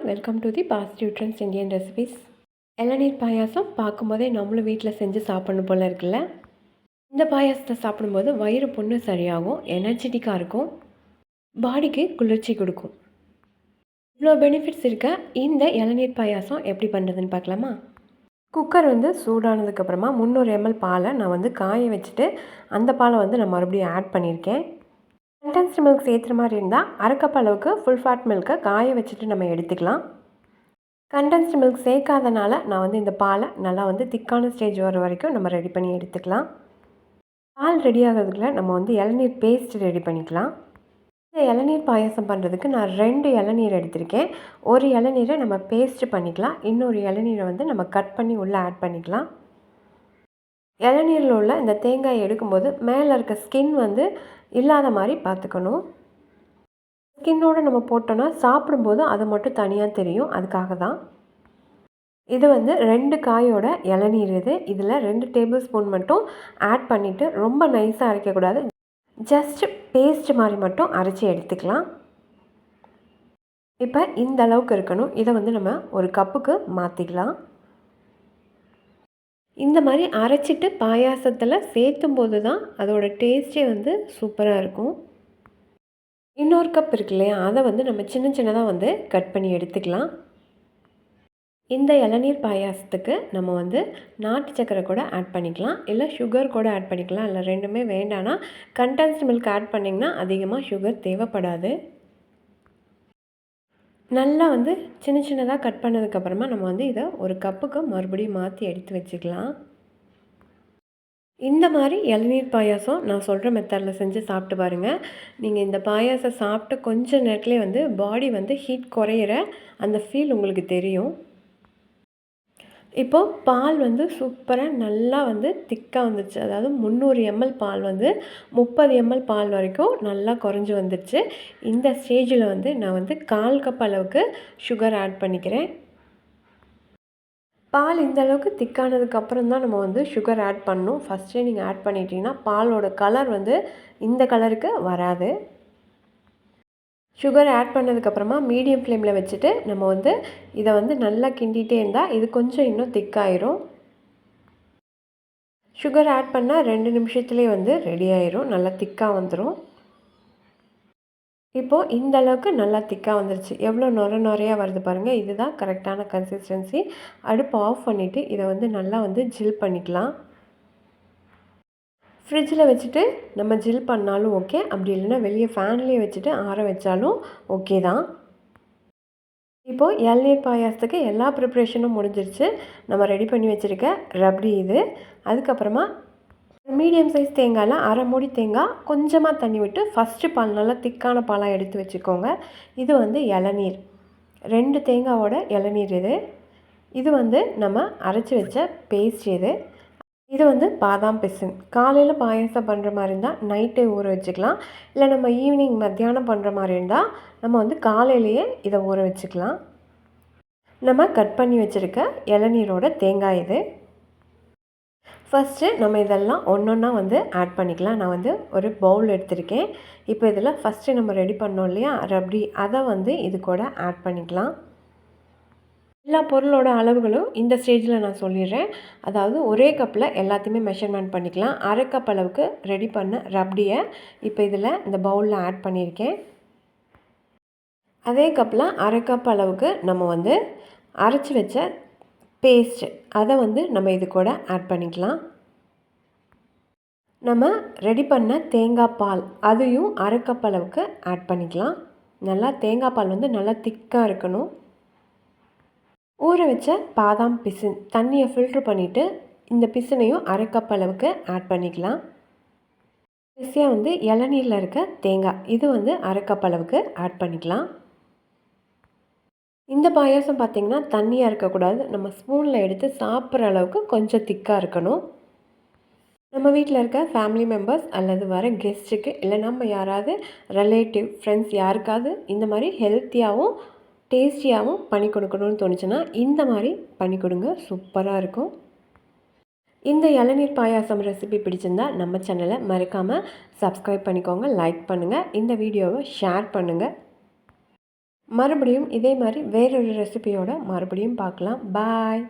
Welcome to the positive trends Indian recipes. இளநீர் பாயாசம் பார்க்கும்போதே நம்மளும் வீட்டில் செஞ்சு சாப்பிடணும் போல் இருக்குல்ல. இந்த பாயாசத்தை சாப்பிடும்போது வயிறு புண்ணு சரியாகும், எனர்ஜெட்டிக்காக இருக்கும், பாடிக்கு குளிர்ச்சி கொடுக்கும். இவ்வளோ பெனிஃபிட்ஸ் இருக்க இந்த இளநீர் பாயாசம் எப்படி பண்ணுறதுன்னு பார்க்கலாமா? குக்கர் சூடானதுக்கப்புறமா 300 ml பாலை நான் காய வச்சுட்டு அந்த பாலை நான் மறுபடியும் ஆட் பண்ணியிருக்கேன். கண்டென்ஸ்டு மில்க் சேர்த்துற மாதிரி இருந்தால் அரை கப் அளவுக்கு ஃபுல் ஃபேட் மில்க்கை காய வச்சுட்டு நம்ம எடுத்துக்கலாம். கண்டென்ஸ்டு மில்க் சேர்க்காதனால நான் இந்த பாலை நல்லா திக்கான ஸ்டேஜ் வர வரைக்கும் நம்ம ரெடி பண்ணி எடுத்துக்கலாம். பால் ரெடி ஆகிறதுக்குள்ள நம்ம இளநீர் பேஸ்ட் ரெடி பண்ணிக்கலாம். இந்த இளநீர் பாயாசம் பண்ணுறதுக்கு நான் 2 இளநீர் எடுத்திருக்கேன். ஒரு இளநீரை நம்ம பேஸ்ட் பண்ணிக்கலாம், இன்னொரு இளநீரை நம்ம கட் பண்ணி உள்ளே ஆட் பண்ணிக்கலாம். இளநீரில் உள்ள இந்த தேங்காயை எடுக்கும்போது மேலே இருக்க ஸ்கின் இல்லாத மாதிரி பார்த்துக்கணும். ஸ்கின்னோடு நம்ம போட்டோன்னா சாப்பிடும்போது அது மட்டும் தனியாக தெரியும், அதுக்காக தான். இது 2 காயோட இளநீர். இதில் 2 டேபிள் ஸ்பூன் மட்டும் ஆட் பண்ணிவிட்டு ரொம்ப நைஸாக அரைக்கக்கூடாது, ஜஸ்ட் பேஸ்ட் மாதிரி மட்டும் அரைச்சி எடுத்துக்கலாம். இப்போ இந்த அளவுக்கு இருக்கணும். இதை நம்ம ஒரு கப்புக்கு மாற்றிக்கலாம். இந்த மாதிரி அரைச்சிட்டு பாயாசத்தில் சேர்த்தும் போது தான் அதோடய டேஸ்ட்டே சூப்பராக இருக்கும். இன்னொரு கப் இருக்கு இல்லையா, அதை நம்ம சின்ன சின்னதாக கட் பண்ணி எடுத்துக்கலாம். இந்த இளநீர் பாயாசத்துக்கு நம்ம நாட்டு சக்கரை கூட ஆட் பண்ணிக்கலாம், இல்லை சுகர் கூட ஆட் பண்ணிக்கலாம். இல்லை ரெண்டுமே வேண்டான்னா கண்டென்ஸ்டு மில்க் ஆட் பண்ணிங்கன்னா அதிகமாக சுகர் தேவைப்படாது. நல்லா சின்ன சின்னதாக கட் பண்ணதுக்கப்புறமா நம்ம இதை ஒரு கப்புக்கு மறுபடியும் மாற்றி எடுத்து வச்சுக்கலாம். இந்த மாதிரி இளநீர் பாயாசம் நான் சொல்கிற மெத்தடில் செஞ்சு சாப்பிட்டு பாருங்கள். நீங்கள் இந்த பாயாசம் சாப்பிட்டு கொஞ்ச நேரத்துலேயே பாடி ஹீட் குறையிற அந்த ஃபீல் உங்களுக்கு தெரியும். இப்போது பால் சூப்பராக நல்லா திக்காக வந்துடுச்சு. அதாவது 300 ml பால் 30 ml பால் வரைக்கும் நல்லா குறைஞ்சி வந்துடுச்சு. இந்த ஸ்டேஜில் நான் 1/4 கப் அளவுக்கு சுகர் ஆட் பண்ணிக்கிறேன். பால் இந்த அளவுக்கு திக்கானதுக்கப்புறம் தான் நம்ம சுகர் ஆட் பண்ணணும். ஃபஸ்ட்டே நீங்கள் ஆட் பண்ணிட்டீங்கன்னா பாலோட கலர் இந்த கலருக்கு வராது. சுகர் ஆட் பண்ணதுக்கப்புறமா மீடியம் ஃப்ளேமில் வச்சுட்டு நம்ம இதை நல்லா கிண்டிகிட்டே இருந்தால் இது கொஞ்சம் இன்னும் திக்காயிரும். சுகர் ஆட் பண்ணால் 2 நிமிஷத்துலேயே ரெடி ஆயிரும், நல்லா திக்காக வந்துடும். இப்போது இந்த அளவுக்கு நல்லா திக்காக வந்துருச்சு. எவ்வளோ நுரையாக வருது பாருங்கள், இதுதான் கரெக்டான கன்சிஸ்டன்சி. அடுப்பு ஆஃப் பண்ணிவிட்டு இதை நல்லா ஜில் பண்ணிக்கலாம். ஃப்ரிட்ஜில் வச்சுட்டு நம்ம ஜில் பண்ணாலும் ஓகே, அப்படி இல்லைன்னா வெளியே ஃபேன்லேயே வச்சுட்டு ஆற வச்சாலும் ஓகே தான். இப்போது இளநீர் பாயாசத்துக்கு எல்லா ப்ரிப்ரேஷனும் முடிஞ்சிருச்சு. நம்ம ரெடி பண்ணி வச்சுருக்க ரப்டி இது. அதுக்கப்புறமா மீடியம் சைஸ் தேங்காயில் அரை மூடி தேங்காய் கொஞ்சமாக தண்ணி விட்டு ஃபஸ்ட்டு பால் நல்லா திக்கான பாலாக எடுத்து வச்சுக்கோங்க. இது இளநீர் 2 தேங்காவோட இளநீர் இது. இது நம்ம அரைச்சி வச்ச பேஸ்ட் இது. இது பாதாம் பிசின். காலையில் பாயாசம் பண்ணுற மாதிரி இருந்தால் நைட்டே ஊற வச்சுக்கலாம், இல்லை நம்ம ஈவினிங் மத்தியானம் பண்ணுற மாதிரி இருந்தால் நம்ம காலையிலேயே இதை ஊற வச்சுக்கலாம். நம்ம கட் பண்ணி வச்சுருக்க இளநீரோட தேங்காய் இது. ஃபஸ்ட்டு நம்ம இதெல்லாம் ஒன்றா ஆட் பண்ணிக்கலாம். நான் ஒரு பவுல் எடுத்திருக்கேன். இப்போ இதில் ஃபஸ்ட்டு நம்ம ரெடி பண்ணோம் இல்லையா ரப்டி, அதை இது கூட ஆட் பண்ணிக்கலாம். எல்லா பொருளோட அளவுகளும் இந்த ஸ்டேஜில் நான் சொல்லிடுறேன். அதாவது ஒரே கப்பில் எல்லாத்தையுமே மெஷர்மெண்ட் பண்ணிக்கலாம். அரை கப் அளவுக்கு ரெடி பண்ண ரப்டியை இப்போ இதில் இந்த பவுலில் ஆட் பண்ணியிருக்கேன். அதே கப்பில் அரை கப் அளவுக்கு நம்ம அரைச்சி வச்ச பேஸ்ட் அதை நம்ம இது கூட ஆட் பண்ணிக்கலாம். நம்ம ரெடி பண்ண தேங்காய் பால் அதையும் அரை கப் அளவுக்கு ஆட் பண்ணிக்கலாம். நல்லா தேங்காய் பால் நல்லா திக்காக இருக்கணும். ஊற வச்ச பாதாம் பிசின் தண்ணியை ஃபில்ட்ரு பண்ணிவிட்டு இந்த பிசினையும் அரை கப் அளவுக்கு ஆட் பண்ணிக்கலாம். கடைசியாக இளநீரில் இருக்க தேங்காய் இது அரை கப் அளவுக்கு ஆட் பண்ணிக்கலாம். இந்த பாயாசம் பார்த்திங்கன்னா தண்ணியாக இருக்கக்கூடாது, நம்ம ஸ்பூனில் எடுத்து சாப்பிட்ற அளவுக்கு கொஞ்சம் திக்காக இருக்கணும். நம்ம வீட்டில் இருக்க ஃபேமிலி மெம்பர்ஸ் அல்லது வர கெஸ்ட்டுக்கு, இல்லை நம்ம யாராவது ரிலேட்டிவ் ஃப்ரெண்ட்ஸ் யாருக்காவது இந்த மாதிரி ஹெல்த்தியாகவும் டேஸ்டியாகவும் பண்ணி கொடுக்கணும்னு தோணுச்சுன்னா இந்த மாதிரி பண்ணி கொடுங்க, சூப்பராக இருக்கும். இந்த இளநீர் பாயாசம் ரெசிபி பிடிச்சிருந்தால் நம்ம சேனலை மறக்காமல் சப்ஸ்கிரைப் பண்ணிக்கோங்க, லைக் பண்ணுங்கள், இந்த வீடியோவை ஷேர் பண்ணுங்கள். மறுபடியும் இதே மாதிரி வேறொரு ரெசிபியோட மறுபடியும் பார்க்கலாம். பாய்.